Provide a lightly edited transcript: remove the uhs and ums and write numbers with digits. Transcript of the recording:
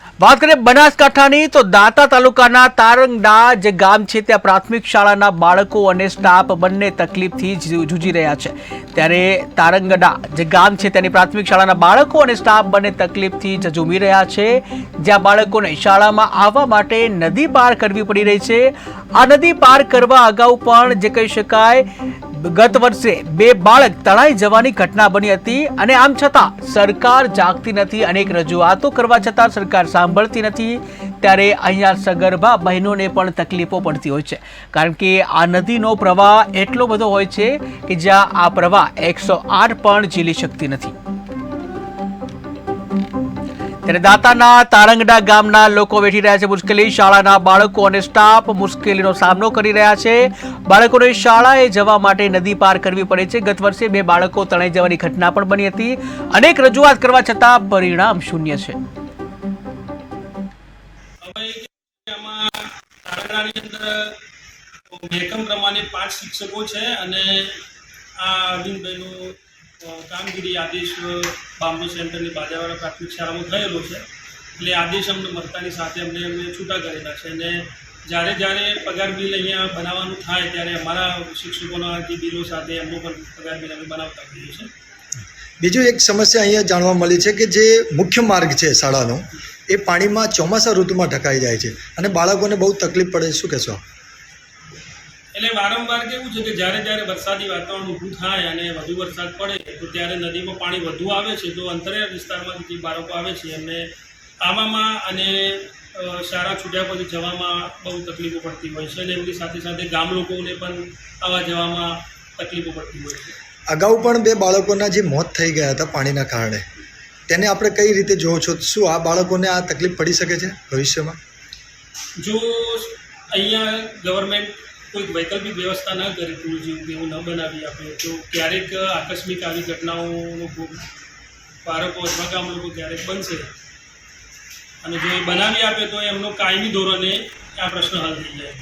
વાત કરીએ બનાસકાંઠાની તો દાંતા તાલુકાના તારંગડા જે ગામ છે ત્યાં પ્રાથમિક શાળાના બાળકો અને સ્ટાફ બંને તકલીફથી જૂજી રહ્યા છે। ત્યારે તારંગડા જે ગામ છે તેની પ્રાથમિક શાળાના બાળકો અને સ્ટાફ બંને તકલીફથી ઝઝૂમી રહ્યા છે, જ્યાં બાળકોને શાળામાં આવવા માટે નદી પાર કરવી પડી રહી છે। આ નદી પાર કરવા અગાઉ પણ જે કહી શકાય ગત વર્ષે બે બાળક તણાઈ જવાની ઘટના બની હતી અને આમ છતાં સરકાર જાગતી નથી। અનેક રજૂઆતો કરવા છતાં સરકાર સાંભળતી નથી। ત્યારે અહીંયા સગર્ભા બહેનોને પણ તકલીફો પડતી હોય છે, કારણ કે આ નદીનો પ્રવાહ એટલો બધો હોય છે કે જ્યાં આ પ્રવાહ 108 પણ ઝીલી શકતી નથી। ત્યારે દાંતાના તારંગડા ગામના લોકો વેઠી રહ્યા છે મુશ્કેલી। શાળાના બાળકો અને સ્ટાફ મુશ્કેલીનો સામનો કરી રહ્યા છે। બાળકોને શાળાએ જવા માટે નદી પાર કરવી પડે છે। ગત વર્ષે બે બાળકો તણાઈ જવાની ઘટના પણ બની હતી। અનેક રજૂઆત કરવા છતાં પરિણામ શૂન્ય છે। પાંચ શિક્ષકો છે અને આ અરવિંદભાઈનું કામગીરી આદેશ બાંબુ સેન્ટરની બાજાવાળા પ્રાથમિક શાળામાં થયેલો છે, એટલે આદેશ અમને મળતાની સાથે અમને છૂટા કરેલા છે અને જ્યારે પગાર બિલ અહીંયા બનાવવાનું થાય ત્યારે અમારા શિક્ષકોના જે બિલો સાથે એમનો પણ પગાર બિલ અમે બનાવતા હોઈએ છીએ। બીજું એક સમસ્યા અહીંયા જાણવા મળી છે કે જે મુખ્ય માર્ગ છે શાળાનો એ પાણીમાં ચોમાસા ઋતુમાં ઢકાઈ જાય છે અને બાળકોને બહુ તકલીફ પડે, શું કહેશો? એટલે વારંવાર કેવું છે કે જ્યારે વરસાદી વાતાવરણ ઊભું થાય અને વધુ વરસાદ પડે તો ત્યારે નદીમાં પાણી વધુ આવે છે, તો અંતરિયાળ વિસ્તારમાંથી જે બાળકો આવે છે એમને આવવામાં અને શાળા છૂટ્યા પછી જવામાં બહુ તકલીફો પડતી હોય છે અને એમની સાથે સાથે ગામ લોકોને પણ આવવા જવામાં તકલીફો પડતી હોય છે। અગાઉ પણ બે બાળકોના જે મોત થઈ ગયા હતા પાણીના કારણે, તેને આપણે કઈ રીતે જોવો છો? શું આ બાળકોને આ તકલીફ પડી શકે છે ભવિષ્યમાં? જો અહીંયા ગવર્મેન્ટ કોઈ વૈકલ્પિક વ્યવસ્થા ન કરે, પૂર જેવું એવું ન બનાવી આપે તો ક્યારેક આકસ્મિક આવી ઘટનાઓનો ભોગ બાળકો અથવા ગામ લોકો ક્યારેક બનશે અને જો એ બનાવી આપે તો એમનો કાયમી ધોરણે આ પ્રશ્ન હલ થઈ જાય।